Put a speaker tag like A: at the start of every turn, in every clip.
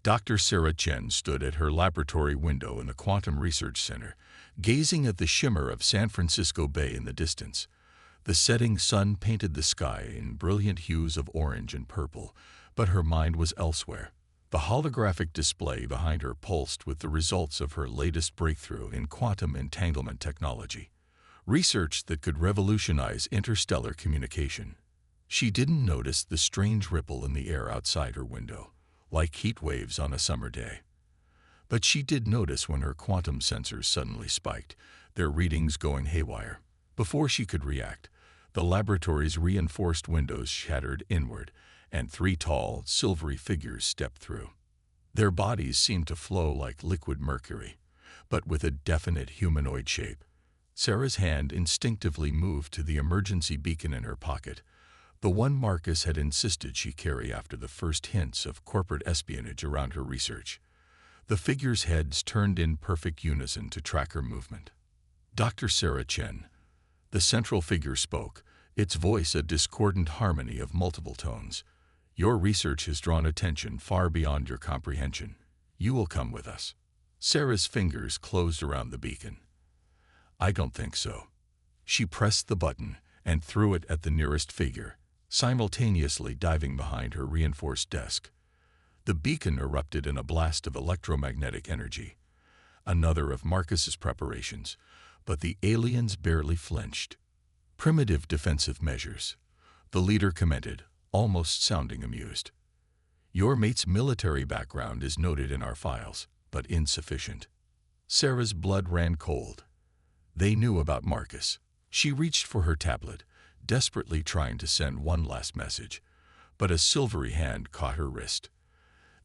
A: Dr. Sarah Chen stood at her laboratory window in the Quantum Research Center, gazing at the shimmer of San Francisco Bay in the distance. The setting sun painted the sky in brilliant hues of orange and purple, but her mind was elsewhere. The holographic display behind her pulsed with the results of her latest breakthrough in quantum entanglement technology, research that could revolutionize interstellar communication. She didn't notice the strange ripple in the air outside her window, like heat waves on a summer day. But she did notice when her quantum sensors suddenly spiked, their readings going haywire. Before she could react, the laboratory's reinforced windows shattered inward, and three tall, silvery figures stepped through. Their bodies seemed to flow like liquid mercury, but with a definite humanoid shape. Sarah's hand instinctively moved to the emergency beacon in her pocket, the one Marcus had insisted she carry after the first hints of corporate espionage around her research. The figures' heads turned in perfect unison to track her movement. Dr. Sarah Chen, the central figure, spoke, its voice a discordant harmony of multiple tones. Your research has drawn attention far beyond your comprehension. You will come with us. Sarah's fingers closed around the beacon. I don't think so. She pressed the button and threw it at the nearest figure, simultaneously diving behind her reinforced desk. The beacon erupted in a blast of electromagnetic energy, another of Marcus's preparations, but the aliens barely flinched. Primitive defensive measures, the leader commented, almost sounding amused. Your mate's military background is noted in our files, but insufficient. Sarah's blood ran cold. They knew about Marcus. She reached for her tablet, desperately trying to send one last message, but a silvery hand caught her wrist.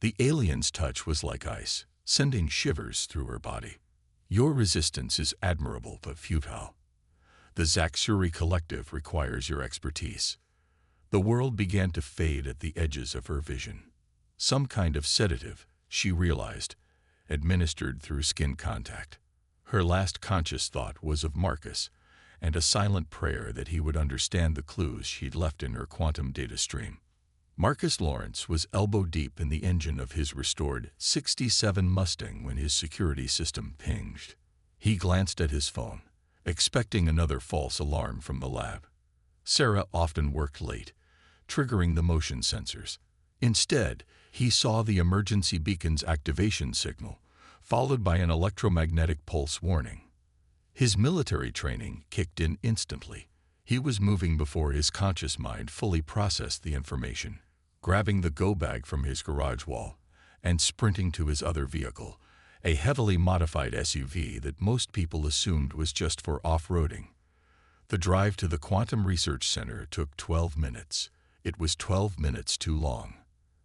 A: The alien's touch was like ice, sending shivers through her body. Your resistance is admirable but futile. The Zaxuri Collective requires your expertise. The world began to fade at the edges of her vision. Some kind of sedative, she realized, administered through skin contact. Her last conscious thought was of Marcus, and a silent prayer that he would understand the clues she'd left in her quantum data stream. Marcus Lawrence was elbow-deep in the engine of his restored '67 Mustang when his security system pinged. He glanced at his phone, expecting another false alarm from the lab. Sarah often worked late, triggering the motion sensors. Instead, he saw the emergency beacon's activation signal, followed by an electromagnetic pulse warning. His military training kicked in instantly. He was moving before his conscious mind fully processed the information, grabbing the go bag from his garage wall and sprinting to his other vehicle, a heavily modified SUV that most people assumed was just for off-roading. The drive to the Quantum Research Center took 12 minutes. It was 12 minutes too long.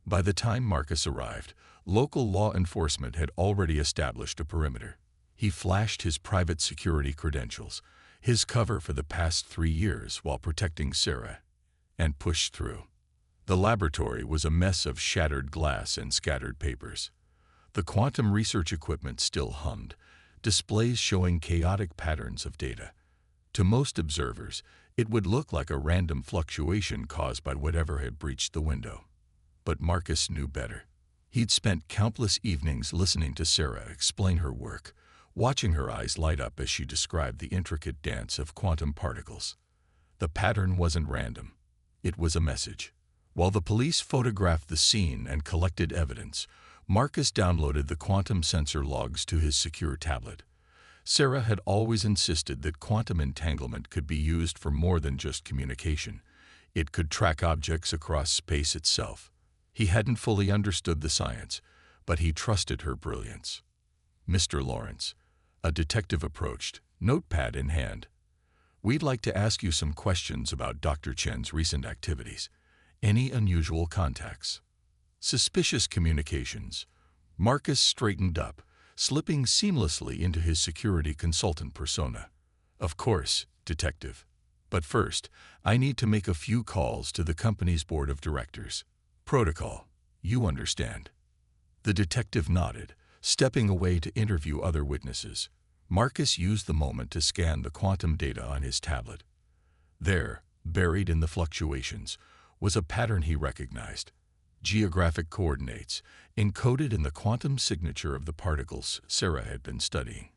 A: By the time Marcus arrived, local law enforcement had already established a perimeter. He flashed his private security credentials, his cover for the past 3 years while protecting Sarah, and pushed through. The laboratory was a mess of shattered glass and scattered papers. The quantum research equipment still hummed, displays showing chaotic patterns of data. To most observers, it would look like a random fluctuation caused by whatever had breached the window. But Marcus knew better. He'd spent countless evenings listening to Sarah explain her work, watching her eyes light up as she described the intricate dance of quantum particles. The pattern wasn't random. It was a message. While the police photographed the scene and collected evidence, Marcus downloaded the quantum sensor logs to his secure tablet. Sarah had always insisted that quantum entanglement could be used for more than just communication. It could track objects across space itself. He hadn't fully understood the science, but he trusted her brilliance. Mr. Lawrence, a detective approached, notepad in hand. We'd like to ask you some questions about Dr. Chen's recent activities. Any unusual contacts? Suspicious communications. Marcus straightened up, slipping seamlessly into his security consultant persona. Of course, detective. But first, I need to make a few calls to the company's board of directors. Protocol, you understand. The detective nodded, stepping away to interview other witnesses. Marcus used the moment to scan the quantum data on his tablet. There, buried in the fluctuations, was a pattern he recognized. geographic coordinates, encoded in the quantum signature of the particles Sarah had been studying.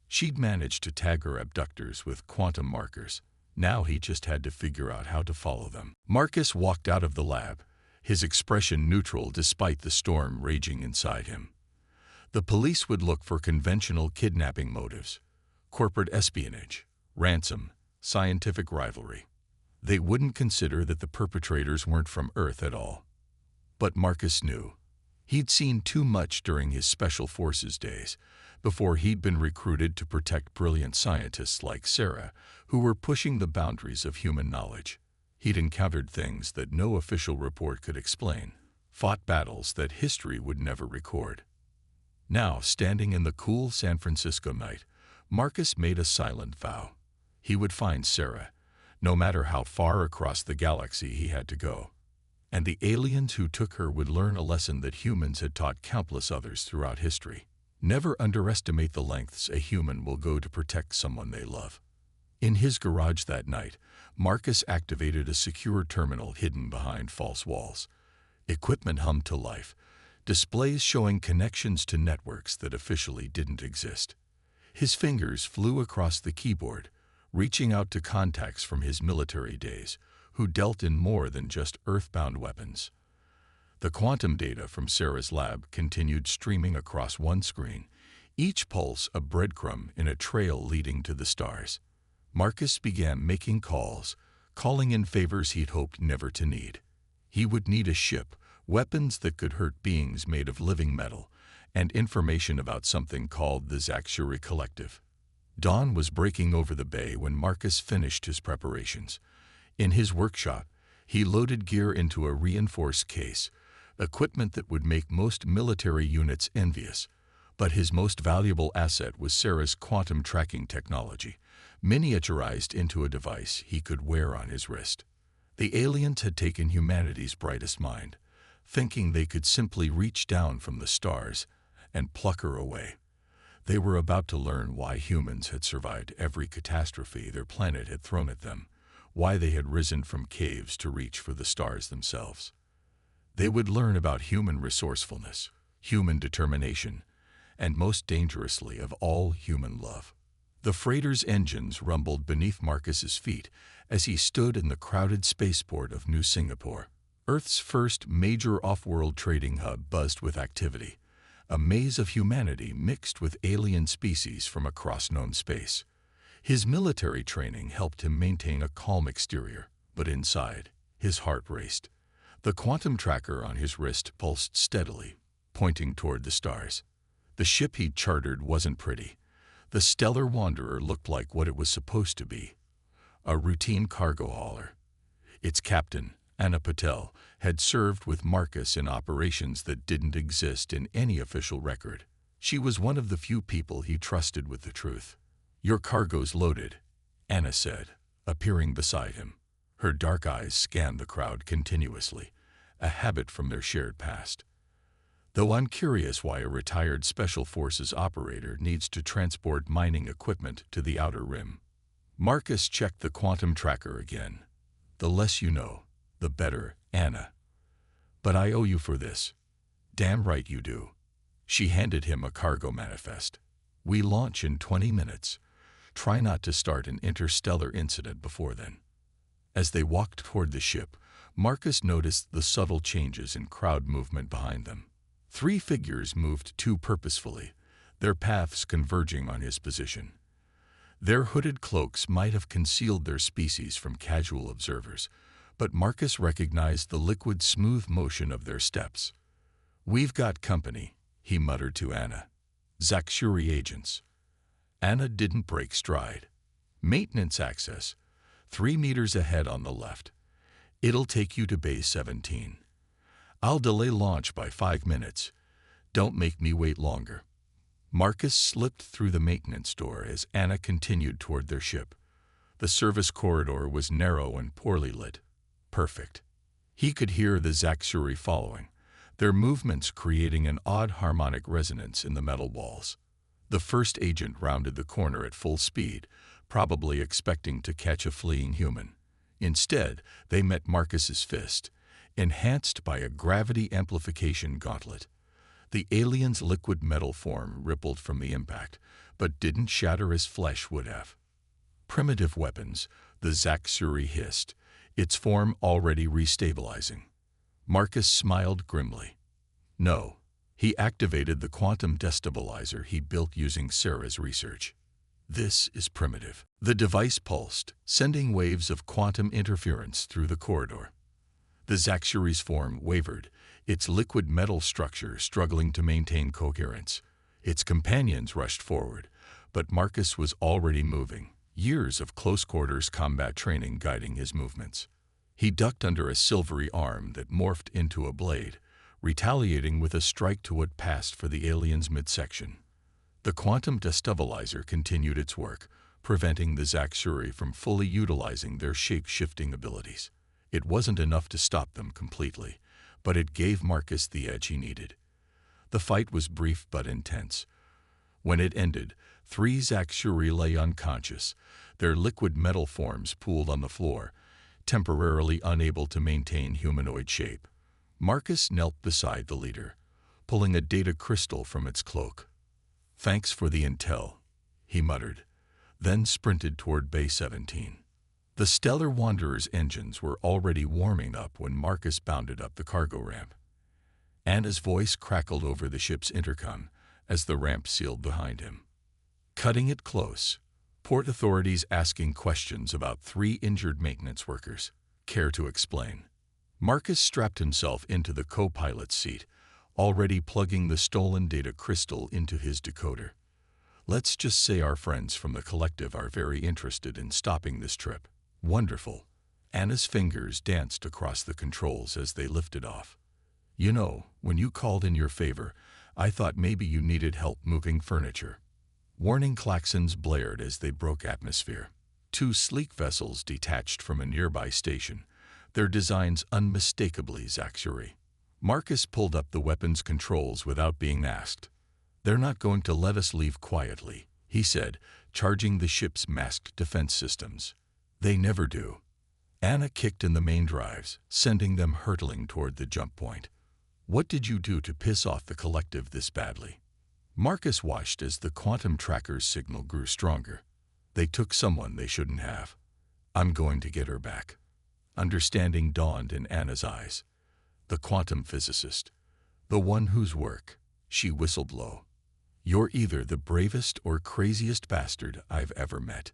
A: She'd managed to tag her abductors with quantum markers. Now he just had to figure out how to follow them. Marcus walked out of the lab, his expression neutral despite the storm raging inside him. The police would look for conventional kidnapping motives, corporate espionage, ransom, scientific rivalry. They wouldn't consider that the perpetrators weren't from Earth at all. But Marcus knew. He'd seen too much during his Special Forces days, before he'd been recruited to protect brilliant scientists like Sarah, who were pushing the boundaries of human knowledge. He'd encountered things that no official report could explain, fought battles that history would never record. Now, standing in the cool San Francisco night, Marcus made a silent vow. He would find Sarah, no matter how far across the galaxy he had to go. And the aliens who took her would learn a lesson that humans had taught countless others throughout history. Never underestimate the lengths a human will go to protect someone they love. In his garage that night, Marcus activated a secure terminal hidden behind false walls. Equipment hummed to life, displays showing connections to networks that officially didn't exist. His fingers flew across the keyboard, reaching out to contacts from his military days, who dealt in more than just earthbound weapons. The quantum data from Sarah's lab continued streaming across one screen, each pulse a breadcrumb in a trail leading to the stars. Marcus began making calls, calling in favors he'd hoped never to need. He would need a ship, weapons that could hurt beings made of living metal, and information about something called the Zakshuri Collective. Dawn was breaking over the bay when Marcus finished his preparations. In his workshop, he loaded gear into a reinforced case, equipment that would make most military units envious. But his most valuable asset was Sarah's quantum tracking technology, miniaturized into a device he could wear on his wrist. The aliens had taken humanity's brightest mind, thinking they could simply reach down from the stars and pluck her away. They were about to learn why humans had survived every catastrophe their planet had thrown at them, why they had risen from caves to reach for the stars themselves. They would learn about human resourcefulness, human determination, and most dangerously of all, human love. The freighter's engines rumbled beneath Marcus's feet as he stood in the crowded spaceport of New Singapore. Earth's first major off-world trading hub buzzed with activity, a maze of humanity mixed with alien species from across known space. His military training helped him maintain a calm exterior, but inside, his heart raced. The quantum tracker on his wrist pulsed steadily, pointing toward the stars. The ship he'd chartered wasn't pretty. The Stellar Wanderer looked like what it was supposed to be, a routine cargo hauler. Its captain, Anna Patel, had served with Marcus in operations that didn't exist in any official record. She was one of the few people he trusted with the truth. "Your cargo's loaded," Anna said, appearing beside him. Her dark eyes scanned the crowd continuously, a habit from their shared past. "Though I'm curious why a retired Special Forces operator needs to transport mining equipment to the Outer Rim." Marcus checked the quantum tracker again. "The less you know, the better, Anna. But I owe you for this." "Damn right you do." She handed him a cargo manifest. "We launch in 20 minutes. Try not to start an interstellar incident before then." As they walked toward the ship, Marcus noticed the subtle changes in crowd movement behind them. 3 figures moved too purposefully, their paths converging on his position. Their hooded cloaks might have concealed their species from casual observers, but Marcus recognized the liquid, smooth motion of their steps. "We've got company," he muttered to Anna. "Zakshuri agents." Anna didn't break stride. "Maintenance access, 3 meters ahead on the left. It'll take you to Bay 17. I'll delay launch by 5 minutes. Don't make me wait longer." Marcus slipped through the maintenance door as Anna continued toward their ship. The service corridor was narrow and poorly lit. Perfect. He could hear the Zakshuri following, their movements creating an odd harmonic resonance in the metal walls. The first agent rounded the corner at full speed, probably expecting to catch a fleeing human. Instead, they met Marcus's fist, enhanced by a gravity amplification gauntlet. The alien's liquid metal form rippled from the impact, but didn't shatter as flesh would have. Primitive weapons, the Zaxuri hissed, its form already restabilizing. Marcus smiled grimly. No, he activated the quantum destabilizer he built using Sarah's research. This is primitive. The device pulsed, sending waves of quantum interference through the corridor. The Zaxuri's form wavered, its liquid metal structure struggling to maintain coherence. Its companions rushed forward, but Marcus was already moving, years of close-quarters combat training guiding his movements. He ducked under a silvery arm that morphed into a blade, retaliating with a strike to what passed for the alien's midsection. The quantum destabilizer continued its work, preventing the Zaxuri from fully utilizing their shape-shifting abilities. It wasn't enough to stop them completely, but it gave Marcus the edge he needed. The fight was brief but intense. When it ended, 3 Zaxuri lay unconscious, their liquid metal forms pooled on the floor, temporarily unable to maintain humanoid shape. Marcus knelt beside the leader, pulling a data crystal from its cloak. "Thanks for the intel," he muttered, then sprinted toward Bay 17. The Stellar Wanderer's engines were already warming up when Marcus bounded up the cargo ramp. Anna's voice crackled over the ship's intercom as the ramp sealed behind him. Cutting it close, port authorities asking questions about 3 injured maintenance workers. Care to explain? Marcus strapped himself into the co-pilot's seat, already plugging the stolen data crystal into his decoder. Let's just say our friends from the collective are very interested in stopping this trip. Wonderful. Anna's fingers danced across the controls as they lifted off. You know, when you called in your favor, I thought maybe you needed help moving furniture. Warning klaxons blared as they broke atmosphere. 2 sleek vessels detached from a nearby station, their designs unmistakably Zaxuri. Marcus pulled up the weapons controls without being asked. "They're not going to let us leave quietly," he said, charging the ship's masked defense systems. "They never do." Anna kicked in the main drives, sending them hurtling toward the jump point. "What did you do to piss off the collective this badly?" Marcus watched as the quantum tracker's signal grew stronger. "They took someone they shouldn't have. I'm going to get her back." Understanding dawned in Anna's eyes. The quantum physicist. The one whose work, she whistled low. "You're either the bravest or craziest bastard I've ever met."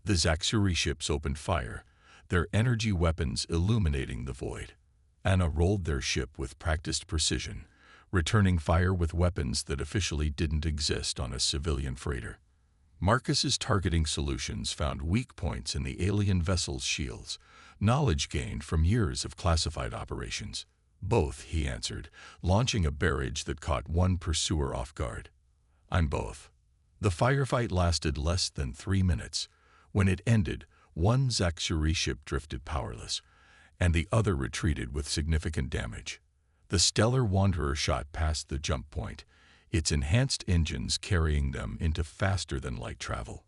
A: The Zaxuri ships opened fire, their energy weapons illuminating the void. Anna rolled their ship with practiced precision, returning fire with weapons that officially didn't exist on a civilian freighter. Marcus's targeting solutions found weak points in the alien vessel's shields, knowledge gained from years of classified operations. "Both," he answered, launching a barrage that caught one pursuer off guard. "I'm both." The firefight lasted less than 3 minutes. When it ended, one Zaxuri ship drifted powerless, and the other retreated with significant damage. The Stellar Wanderer shot past the jump point, its enhanced engines carrying them into faster-than-light travel.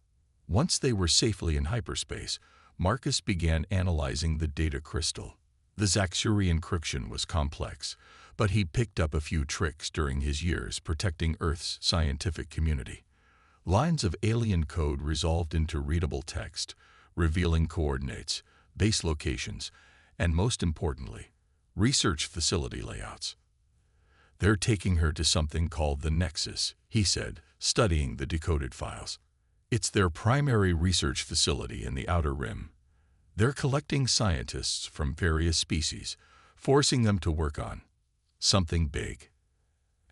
A: Once they were safely in hyperspace, Marcus began analyzing the data crystal. The Zaxuri encryption was complex, but he picked up a few tricks during his years protecting Earth's scientific community. Lines of alien code resolved into readable text, revealing coordinates, base locations, and most importantly, research facility layouts. "They're taking her to something called the Nexus," he said, studying the decoded files. "It's their primary research facility in the Outer Rim. They're collecting scientists from various species, forcing them to work on something big."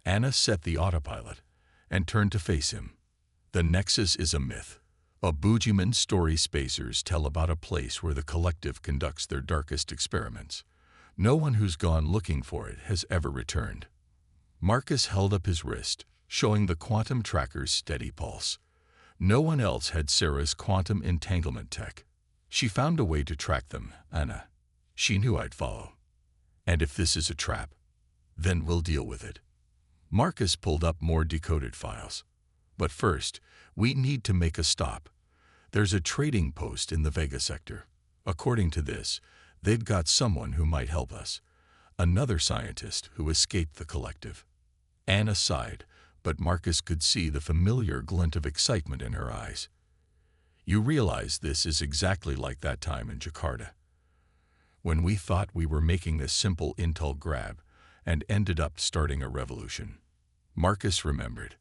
A: Anna set the autopilot and turned to face him. "The Nexus is a myth. A Bujiman story spacers tell about a place where the collective conducts their darkest experiments. No one who's gone looking for it has ever returned." Marcus held up his wrist, showing the quantum tracker's steady pulse. No one else had Sarah's quantum entanglement tech. "She found a way to track them, Anna. She knew I'd follow. And if this is a trap, then we'll deal with it." Marcus pulled up more decoded files. "But first, we need to make a stop. There's a trading post in the Vega sector. According to this, they've got someone who might help us. another scientist who escaped the collective. Anna sighed, but Marcus could see the familiar glint of excitement in her eyes. You realize this is exactly like that time in Jakarta, when we thought we were making a simple intel grab and ended up starting a revolution. Marcus remembered.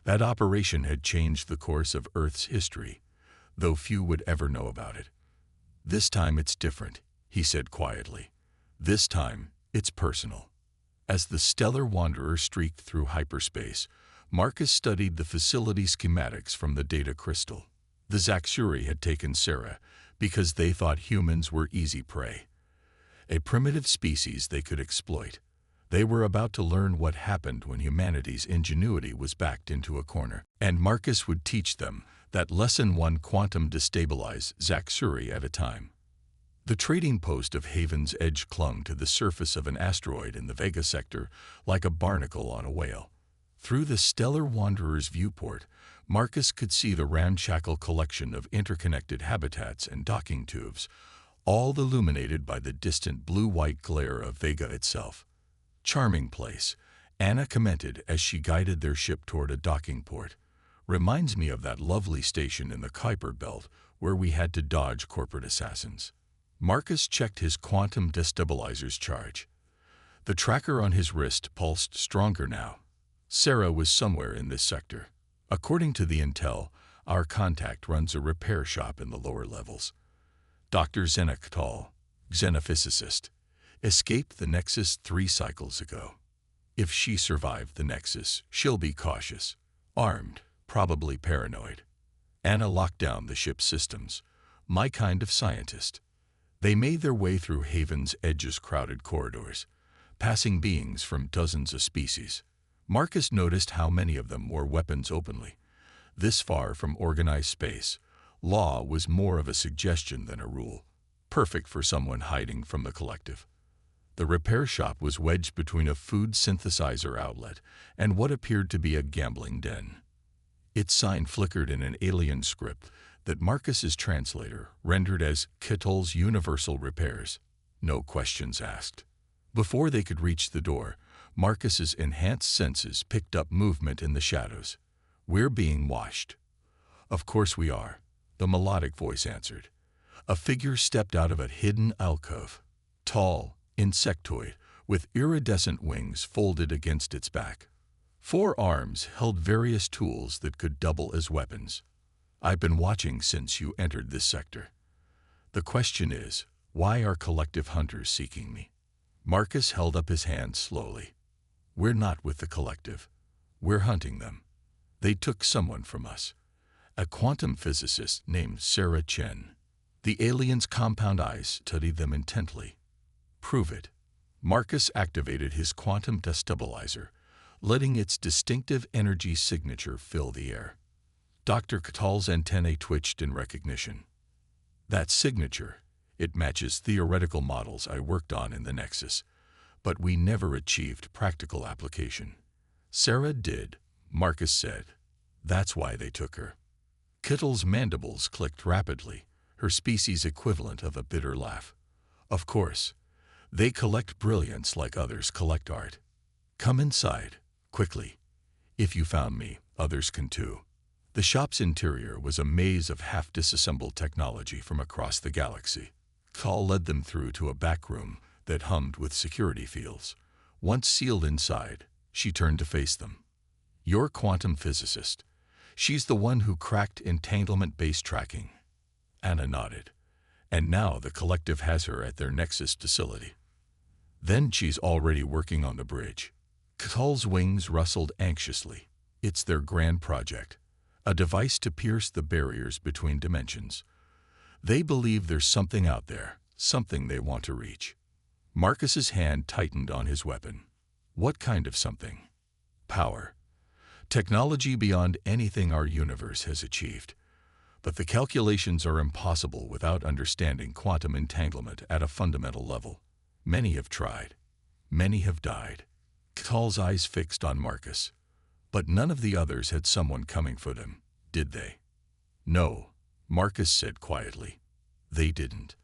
A: That operation had changed the course of Earth's history, though few would ever know about it. This time it's different, he said quietly. This time, it's personal. As the stellar wanderer streaked through hyperspace, Marcus studied the facility schematics from the data crystal. The Zaxuri had taken Sarah because they thought humans were easy prey, a primitive species they could exploit. They were about to learn what happened when humanity's ingenuity was backed into a corner, and Marcus would teach them that lesson: one quantum destabilize Zaxuri at a time. The trading post of Haven's Edge clung to the surface of an asteroid in the Vega sector like a barnacle on a whale. Through the stellar wanderer's viewport, Marcus could see the ramshackle collection of interconnected habitats and docking tubes, all illuminated by the distant blue-white glare of Vega itself. Charming place, Anna commented as she guided their ship toward a docking port. Reminds me of that lovely station in the Kuiper Belt where we had to dodge corporate assassins. Marcus checked his quantum destabilizer's charge. The tracker on his wrist pulsed stronger now. Sarah was somewhere in this sector. According to the intel, our contact runs a repair shop in the lower levels. Dr. Xenaktal, xenophysicist, escaped the Nexus 3 cycles ago. If she survived the Nexus, she'll be cautious, armed, probably paranoid. Anna locked down the ship's systems. My kind of scientist. They made their way through Haven's Edge's crowded corridors, passing beings from dozens of species. Marcus noticed how many of them wore weapons openly. This far from organized space, law was more of a suggestion than a rule, perfect for someone hiding from the collective. The repair shop was wedged between a food synthesizer outlet and what appeared to be a gambling den. Its sign flickered in an alien script that Marcus's translator rendered as Kittle's Universal Repairs. No questions asked. Before they could reach the door, Marcus's enhanced senses picked up movement in the shadows. We're being watched. Of course we are, the melodic voice answered. A figure stepped out of a hidden alcove. Tall, insectoid, with iridescent wings folded against its back. 4 arms held various tools that could double as weapons. I've been watching since you entered this sector. The question is, why are collective hunters seeking me? Marcus held up his hand slowly. We're not with the collective. We're hunting them. They took someone from us. A quantum physicist named Sarah Chen. The alien's compound eyes studied them intently. Prove it. Marcus activated his quantum destabilizer, letting its distinctive energy signature fill the air. Dr. Katal's antennae twitched in recognition. That signature, it matches theoretical models I worked on in the Nexus, but we never achieved practical application. Sarah did, Marcus said. That's why they took her. Kittle's mandibles clicked rapidly, her species equivalent of a bitter laugh. Of course, they collect brilliance like others collect art. Come inside, quickly. If you found me, others can too. The shop's interior was a maze of half-disassembled technology from across the galaxy. Call led them through to a back room that hummed with security fields. Once sealed inside, she turned to face them. You're quantum physicist. She's the one who cracked entanglement-based tracking. Anna nodded. And now the collective has her at their Nexus facility. Then she's already working on the bridge. Katal's wings rustled anxiously. It's their grand project. A device to pierce the barriers between dimensions. They believe there's something out there, something they want to reach. Marcus's hand tightened on his weapon. What kind of something? Power. Technology beyond anything our universe has achieved. But the calculations are impossible without understanding quantum entanglement at a fundamental level. Many have tried. Many have died. Katal's eyes fixed on Marcus. But none of the others had someone coming for them, did they? No, Marcus said quietly. They didn't.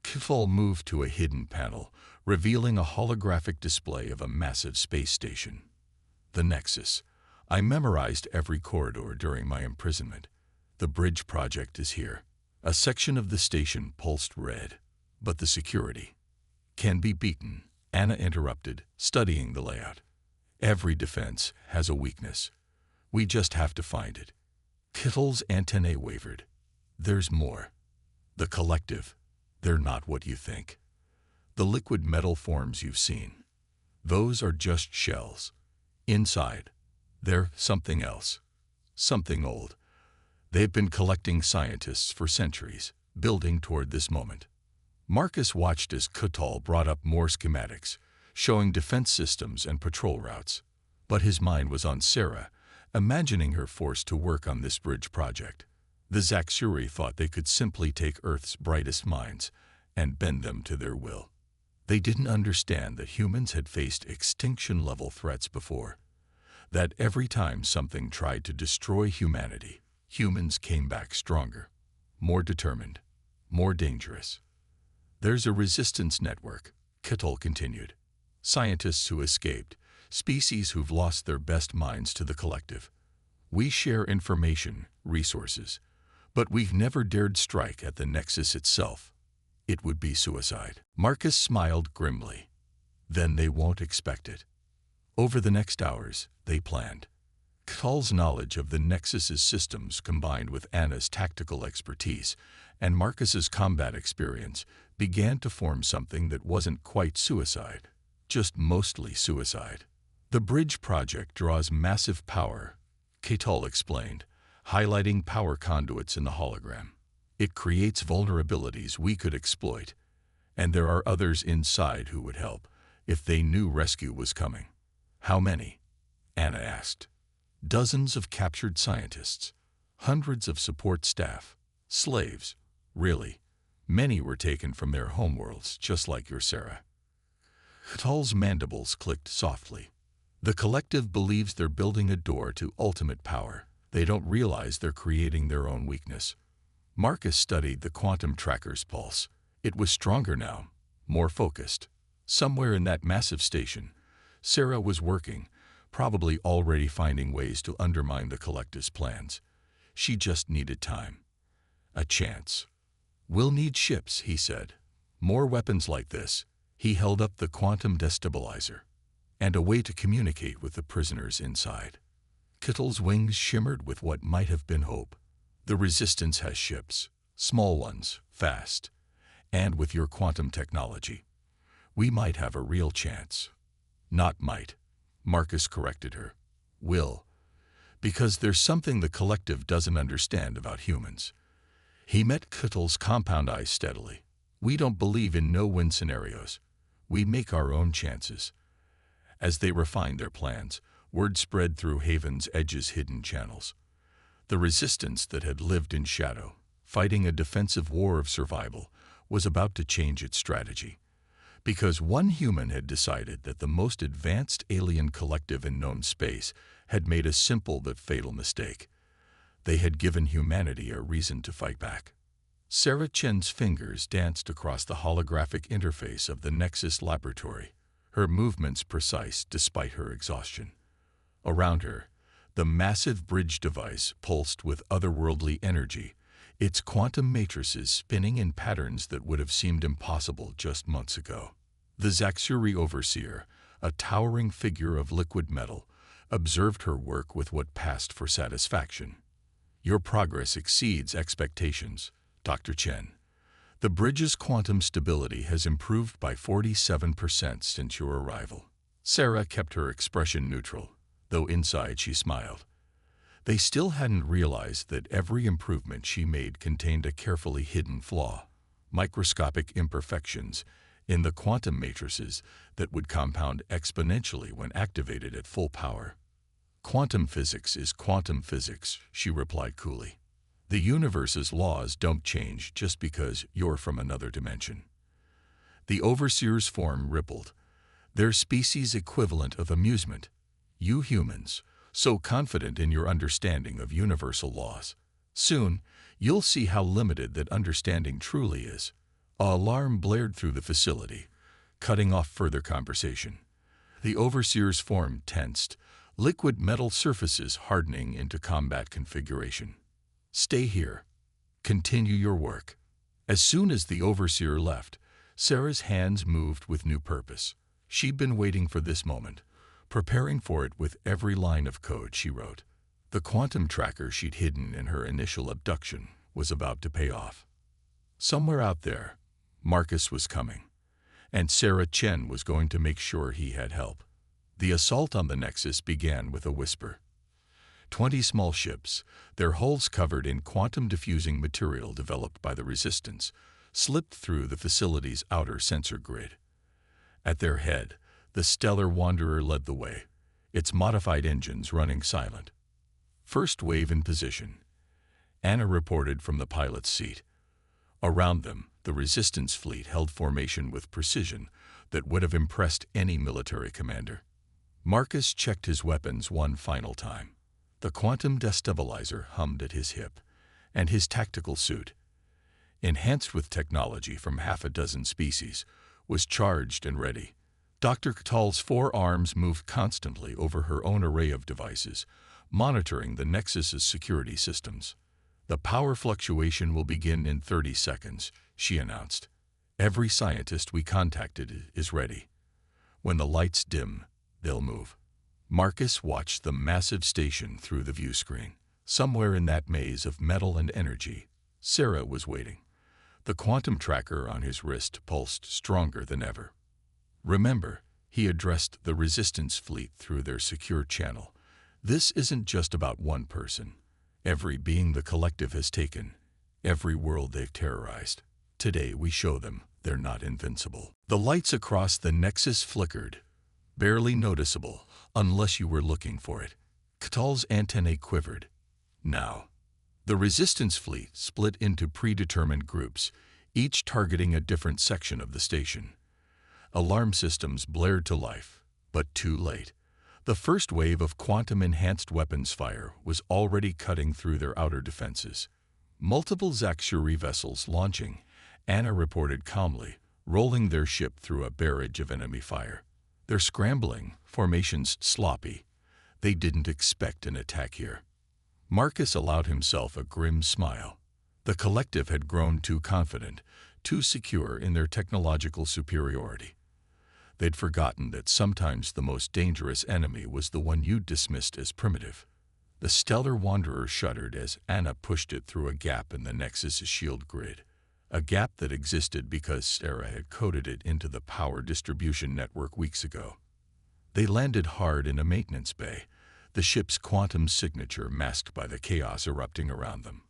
A: Kifal moved to a hidden panel, revealing a holographic display of a massive space station. The Nexus. I memorized every corridor during my imprisonment. The bridge project is here. A section of the station pulsed red. But the security can be beaten, Anna interrupted, studying the layout. Every defense has a weakness. We just have to find it. Kittle's antennae wavered. There's more. The collective. They're not what you think. The liquid metal forms you've seen. Those are just shells. Inside, they're something else. Something old. They've been collecting scientists for centuries, building toward this moment. Marcus watched as Kutal brought up more schematics, showing defense systems and patrol routes. But his mind was on Sarah, imagining her forced to work on this bridge project. The Zaxuri thought they could simply take Earth's brightest minds and bend them to their will. They didn't understand that humans had faced extinction-level threats before, that every time something tried to destroy humanity, humans came back stronger, more determined, more dangerous. There's a resistance network, Kittel continued. Scientists who escaped, species who've lost their best minds to the collective. We share information, resources, but we've never dared strike at the Nexus itself. It would be suicide. Marcus smiled grimly. Then they won't expect it. Over the next hours, they planned. Kittel's knowledge of the Nexus's systems combined with Anna's tactical expertise and Marcus's combat experience began to form something that wasn't quite suicide, just mostly suicide. The bridge project draws massive power, Kittel explained, highlighting power conduits in the hologram. It creates vulnerabilities we could exploit, and there are others inside who would help if they knew rescue was coming. How many? Anna asked. Dozens of captured scientists, hundreds of support staff, slaves. Really, many were taken from their homeworlds, just like your Sarah. Kittel's mandibles clicked softly. The collective believes they're building a door to ultimate power. They don't realize they're creating their own weakness. Marcus studied the quantum tracker's pulse. It was stronger now, more focused. Somewhere in that massive station, Sarah was working, probably already finding ways to undermine the collective's plans. She just needed time. A chance. We'll need ships, he said. More weapons like this. He held up the quantum destabilizer. And a way to communicate with the prisoners inside. Kittel's wings shimmered with what might have been hope. The Resistance has ships, small ones, fast. And with your quantum technology, we might have a real chance. Not might, Marcus corrected her. Will. Because there's something the collective doesn't understand about humans. He met Kittel's compound eyes steadily. We don't believe in no-win scenarios. We make our own chances. As they refined their plans, word spread through Haven's edge's hidden channels. The resistance that had lived in shadow, fighting a defensive war of survival, was about to change its strategy. Because one human had decided that the most advanced alien collective in known space had made a simple but fatal mistake. They had given humanity a reason to fight back. Sarah Chen's fingers danced across the holographic interface of the Nexus laboratory, her movements precise despite her exhaustion. Around her, the massive bridge device pulsed with otherworldly energy, its quantum matrices spinning in patterns that would have seemed impossible just months ago. The Zaxuri overseer, a towering figure of liquid metal, observed her work with what passed for satisfaction. Your progress exceeds expectations, Dr. Chen. The bridge's quantum stability has improved by 47% since your arrival. Sarah kept her expression neutral, though inside she smiled. They still hadn't realized that every improvement she made contained a carefully hidden flaw, microscopic imperfections in the quantum matrices that would compound exponentially when activated at full power. Quantum physics is quantum physics, she replied coolly. The universe's laws don't change just because you're from another dimension. The overseer's form rippled, their species equivalent of amusement. You humans, so confident in your understanding of universal laws. Soon, you'll see how limited that understanding truly is. An alarm blared through the facility, cutting off further conversation. The overseer's form tensed, liquid metal surfaces hardening into combat configuration. "Stay here. Continue your work." As soon as the overseer left, Sarah's hands moved with new purpose. She'd been waiting for this moment, preparing for it with every line of code she wrote. The quantum tracker she'd hidden in her initial abduction was about to pay off. Somewhere out there, Marcus was coming, and Sarah Chen was going to make sure he had help. The assault on the Nexus began with a whisper. 20 small ships, their hulls covered in quantum-diffusing material developed by the Resistance, slipped through the facility's outer sensor grid. At their head, the Stellar Wanderer led the way, its modified engines running silent. "First wave in position," Anna reported from the pilot's seat. Around them, the Resistance fleet held formation with precision that would have impressed any military commander. Marcus checked his weapons one final time. The quantum destabilizer hummed at his hip, and his tactical suit, enhanced with technology from half a dozen species, was charged and ready. Dr. K'tal's 4 arms moved constantly over her own array of devices, monitoring the Nexus's security systems. "The power fluctuation will begin in 30 seconds, she announced. "Every scientist we contacted is ready. When the lights dim, they'll move." Marcus watched the massive station through the view screen. Somewhere in that maze of metal and energy, Sarah was waiting. The quantum tracker on his wrist pulsed stronger than ever. "Remember," he addressed the Resistance fleet through their secure channel, "this isn't just about one person. Every being the collective has taken, every world they've terrorized. Today we show them they're not invincible." The lights across the Nexus flickered, barely noticeable unless you were looking for it. K'tal's antennae quivered. Now, the Resistance fleet split into predetermined groups, each targeting a different section of the station. Alarm systems blared to life, but too late. The first wave of quantum-enhanced weapons fire was already cutting through their outer defenses. Multiple Zakshuri vessels launching, Anna reported calmly, rolling their ship through a barrage of enemy fire. "They're scrambling, formations sloppy. They didn't expect an attack here." Marcus allowed himself a grim smile. The collective had grown too confident, too secure in their technological superiority. They'd forgotten that sometimes the most dangerous enemy was the one you dismissed as primitive. The Stellar Wanderer shuddered as Anna pushed it through a gap in the Nexus's shield grid, a gap that existed because Sarah had coded it into the power distribution network weeks ago. They landed hard in a maintenance bay, the ship's quantum signature masked by the chaos erupting around them.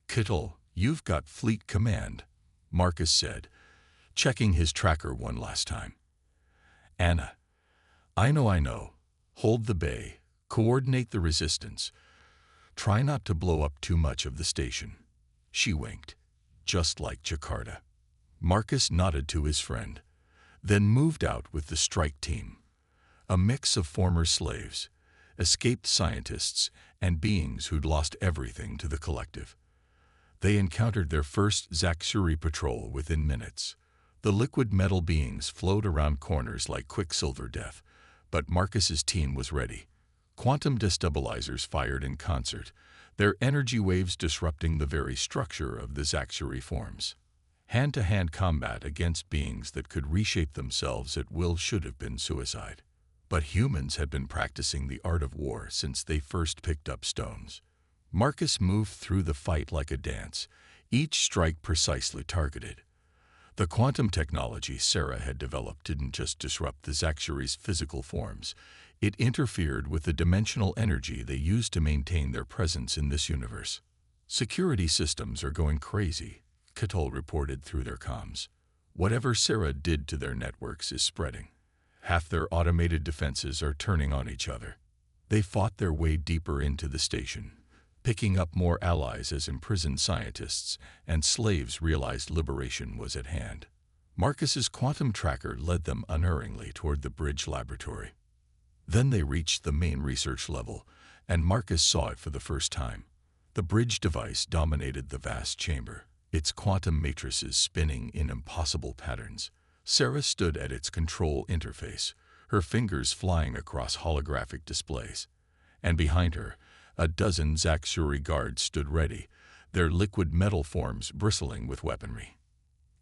A: "K'tal, you've got fleet command," Marcus said, checking his tracker one last time. "Anna, I know. Hold the bay, coordinate the Resistance. Try not to blow up too much of the station." She winked, just like Jakarta. Marcus nodded to his friend, then moved out with the strike team, a mix of former slaves, escaped scientists, and beings who'd lost everything to the collective. They encountered their first Zakshuri patrol within minutes. The liquid metal beings flowed around corners like quicksilver death, but Marcus's team was ready. Quantum destabilizers fired in concert, their energy waves disrupting the very structure of the Zakshuri forms. Hand-to-hand combat against beings that could reshape themselves at will should have been suicide. But humans had been practicing the art of war since they first picked up stones. Marcus moved through the fight like a dance, each strike precisely targeted. The quantum technology Sarah had developed didn't just disrupt the Zakshuri's physical forms, it interfered with the dimensional energy they used to maintain their presence in this universe. "Security systems are going crazy," K'tal reported through their comms. "Whatever Sarah did to their networks is spreading. Half their automated defenses are turning on each other." They fought their way deeper into the station, picking up more allies as imprisoned scientists and slaves realized liberation was at hand. Marcus's quantum tracker led them unerringly toward the bridge laboratory. Then they reached the main research level, and Marcus saw it for the first time. The bridge device dominated the vast chamber. its quantum matrices spinning in impossible patterns. Sarah stood at its control interface, her fingers flying across holographic displays. And behind her, a dozen Zaxuri guards stood ready, their liquid metal forms bristling with weaponry.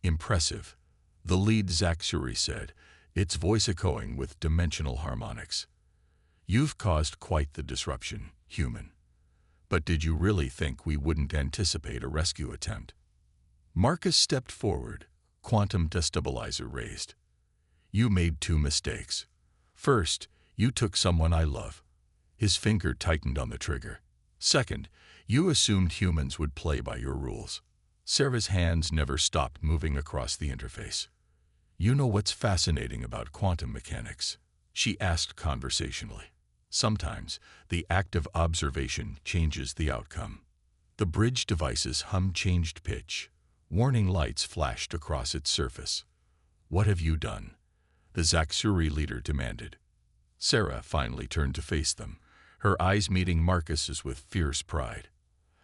A: "Impressive," the lead Zaxuri said, its voice echoing with dimensional harmonics. "You've caused quite the disruption, human. But did you really think we wouldn't anticipate a rescue attempt?" Marcus stepped forward, quantum destabilizer raised. "You made two mistakes. First, you took someone I love." His finger tightened on the trigger. "Second, you assumed humans would play by your rules." Sarah's hands never stopped moving across the interface. "You know what's fascinating about quantum mechanics?" she asked conversationally. "Sometimes, the act of observation changes the outcome." The bridge device's hum changed pitch. Warning lights flashed across its surface. "What have you done?" the Zaxuri leader demanded. Sarah finally turned to face them, her eyes meeting Marcus's with fierce pride.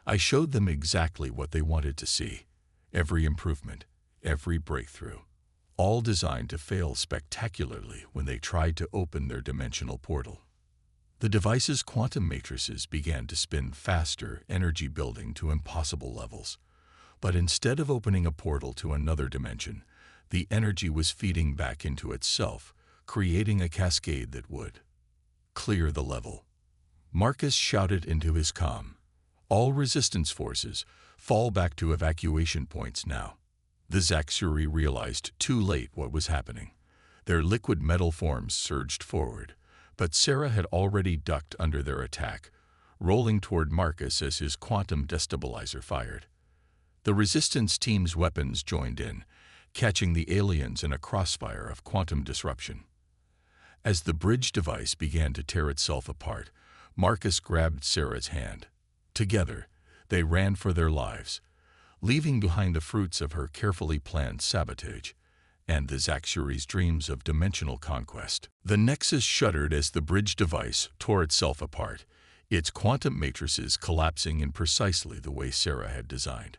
A: "I showed them exactly what they wanted to see. Every improvement, every breakthrough. All designed to fail spectacularly when they tried to open their dimensional portal." The device's quantum matrices began to spin faster, energy building to impossible levels. But instead of opening a portal to another dimension, the energy was feeding back into itself, creating a cascade that would clear the level. Marcus shouted into his comm, "All resistance forces, fall back to evacuation points now." The Zaxuri realized too late what was happening. Their liquid metal forms surged forward, but Sarah had already ducked under their attack, rolling toward Marcus as his quantum destabilizer fired. The resistance team's weapons joined in, catching the aliens in a crossfire of quantum disruption. As the bridge device began to tear itself apart, Marcus grabbed Sarah's hand. Together, they ran for their lives, leaving behind the fruits of her carefully planned sabotage and the Zaxuri's dreams of dimensional conquest. The Nexus shuddered as the bridge device tore itself apart, its quantum matrices collapsing in precisely the way Sarah had designed.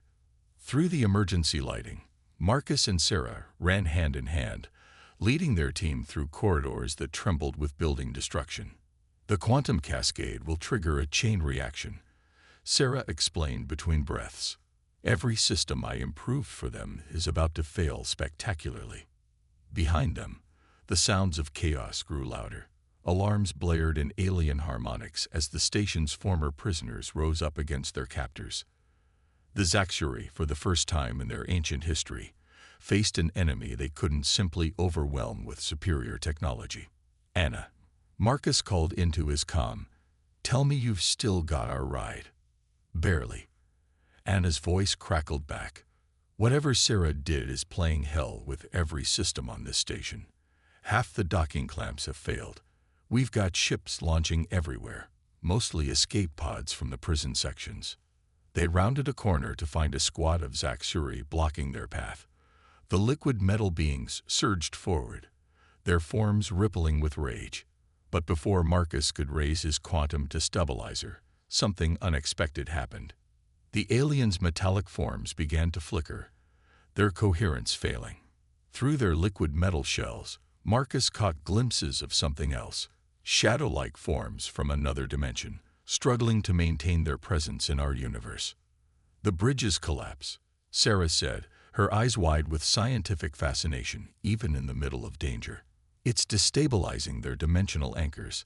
A: Through the emergency lighting, Marcus and Sarah ran hand in hand, leading their team through corridors that trembled with building destruction. "The quantum cascade will trigger a chain reaction," Sarah explained between breaths. "Every system I improved for them is about to fail spectacularly." Behind them, the sounds of chaos grew louder. Alarms blared in alien harmonics as the station's former prisoners rose up against their captors. The Zaxuri, for the first time in their ancient history, faced an enemy they couldn't simply overwhelm with superior technology. "Anna," Marcus called into his comm, "tell me you've still got our ride." "Barely." Anna's voice crackled back. "Whatever Sarah did is playing hell with every system on this station. Half the docking clamps have failed. We've got ships launching everywhere, mostly escape pods from the prison sections." They rounded a corner to find a squad of Zaxuri blocking their path. The liquid metal beings surged forward, their forms rippling with rage. But before Marcus could raise his quantum destabilizer, something unexpected happened. The aliens' metallic forms began to flicker, their coherence failing. Through their liquid metal shells, Marcus caught glimpses of something else, shadow-like forms from another dimension, struggling to maintain their presence in our universe. "The bridges collapse," Sarah said, her eyes wide with scientific fascination, even in the middle of danger. "It's destabilizing their dimensional anchors.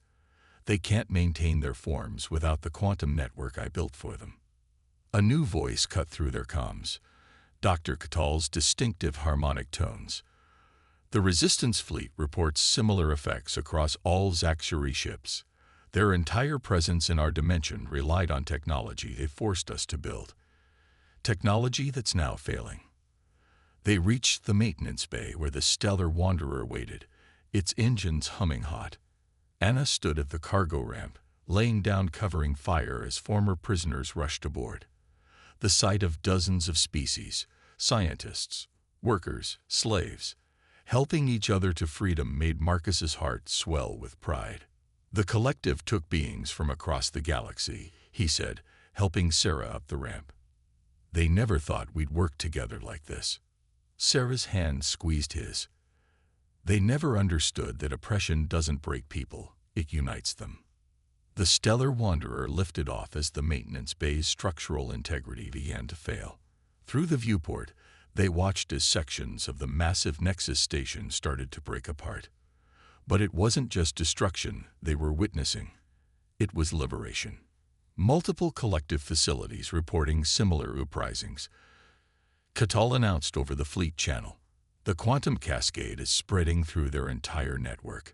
A: They can't maintain their forms without the quantum network I built for them." A new voice cut through their comms, Dr. Catal's distinctive harmonic tones. "The Resistance Fleet reports similar effects across all Zaxuri ships. Their entire presence in our dimension relied on technology they forced us to build. Technology that's now failing." They reached the maintenance bay where the Stellar Wanderer waited, its engines humming hot. Anna stood at the cargo ramp, laying down covering fire as former prisoners rushed aboard. The sight of dozens of species, scientists, workers, slaves, helping each other to freedom made Marcus's heart swell with pride. "The collective took beings from across the galaxy," he said, helping Sarah up the ramp. They never thought we'd work together like this. Sarah's hand squeezed his. They never understood that oppression doesn't break people, it unites them. The stellar wanderer lifted off as the maintenance bay's structural integrity began to fail. Through the viewport, they watched as sections of the massive Nexus station started to break apart. But it wasn't just destruction they were witnessing. It was liberation. Multiple collective facilities reporting similar uprisings. Catal announced over the fleet channel. The quantum cascade is spreading through their entire network.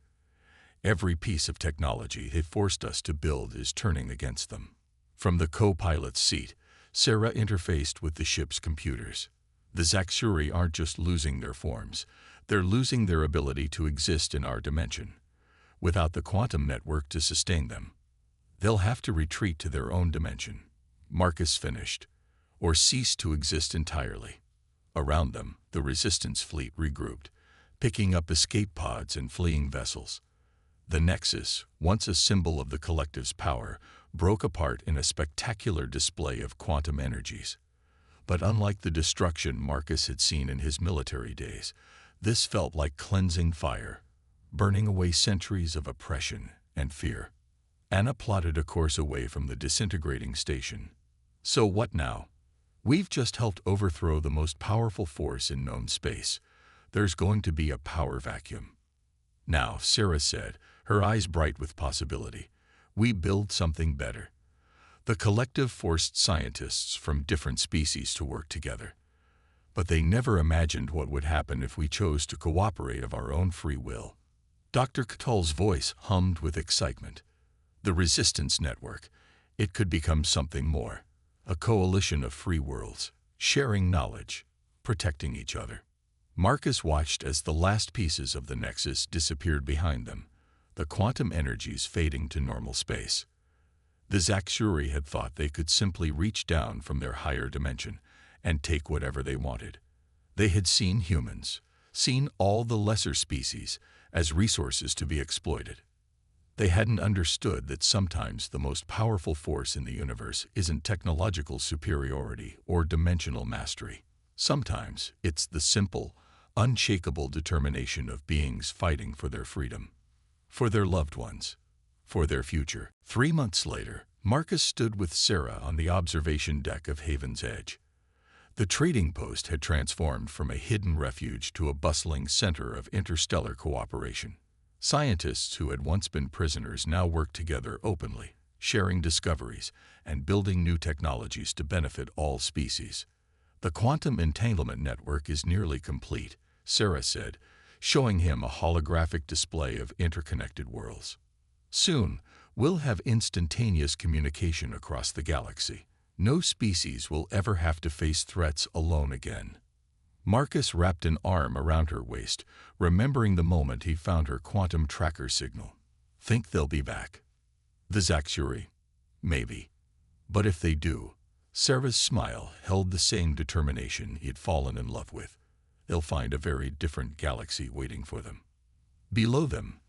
A: Every piece of technology they forced us to build is turning against them. From the co-pilot's seat, Sarah interfaced with the ship's computers. The Zaxuri aren't just losing their forms, they're losing their ability to exist in our dimension. Without the quantum network to sustain them, they'll have to retreat to their own dimension. Marcus finished, or cease to exist entirely. Around them, the Resistance fleet regrouped, picking up escape pods and fleeing vessels. The Nexus, once a symbol of the collective's power, broke apart in a spectacular display of quantum energies. But unlike the destruction Marcus had seen in his military days, this felt like cleansing fire, burning away centuries of oppression and fear. Anna plotted a course away from the disintegrating station. So what now? We've just helped overthrow the most powerful force in known space. There's going to be a power vacuum. Now, Sarah said, her eyes bright with possibility, we build something better. The collective forced scientists from different species to work together. But they never imagined what would happen if we chose to cooperate of our own free will. Dr. Catal's voice hummed with excitement. The Resistance Network, it could become something more. A coalition of free worlds, sharing knowledge, protecting each other. Marcus watched as the last pieces of the Nexus disappeared behind them, the quantum energies fading to normal space. The Zaxuri had thought they could simply reach down from their higher dimension and take whatever they wanted. They had seen humans, seen all the lesser species, as resources to be exploited. They hadn't understood that sometimes the most powerful force in the universe isn't technological superiority or dimensional mastery. Sometimes it's the simple, unshakable determination of beings fighting for their freedom, for their loved ones, for their future. 3 months later, Marcus stood with Sarah on the observation deck of Haven's Edge. The trading post had transformed from a hidden refuge to a bustling center of interstellar cooperation. Scientists who had once been prisoners now worked together openly, sharing discoveries and building new technologies to benefit all species. The quantum entanglement network is nearly complete, Sarah said, showing him a holographic display of interconnected worlds. Soon, we'll have instantaneous communication across the galaxy. No species will ever have to face threats alone again. Marcus wrapped an arm around her waist, remembering the moment he found her quantum tracker signal. Think they'll be back? The Zaxuri? Maybe. But if they do, Sarah's smile held the same determination he'd fallen in love with. They'll find a very different galaxy waiting for them. Below them,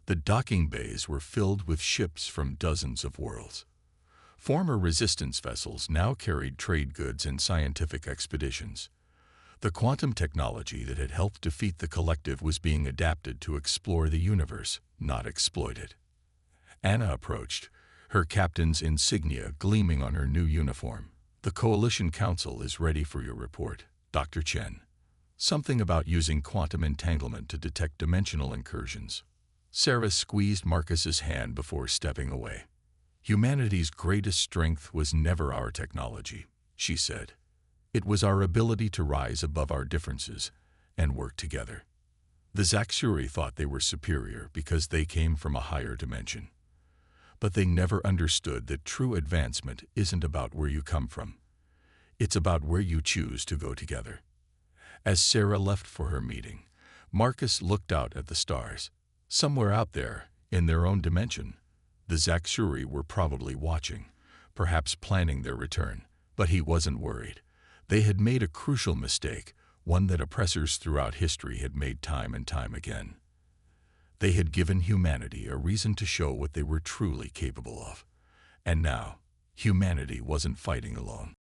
A: the docking bays were filled with ships from dozens of worlds. Former Resistance vessels now carried trade goods and scientific expeditions. The quantum technology that had helped defeat the collective was being adapted to explore the universe, not exploit it. Anna approached, her captain's insignia gleaming on her new uniform. The Coalition Council is ready for your report, Dr. Chen. Something about using quantum entanglement to detect dimensional incursions. Sarah squeezed Marcus's hand before stepping away. Humanity's greatest strength was never our technology, she said. It was our ability to rise above our differences and work together. The Zaxuri thought they were superior because they came from a higher dimension. But they never understood that true advancement isn't about where you come from. It's about where you choose to go together. As Sarah left for her meeting, Marcus looked out at the stars. Somewhere out there, in their own dimension, the Zaxuri were probably watching, perhaps planning their return, but he wasn't worried. They had made a crucial mistake, one that oppressors throughout history had made time and time again. They had given humanity a reason to show what they were truly capable of. And now, humanity wasn't fighting alone.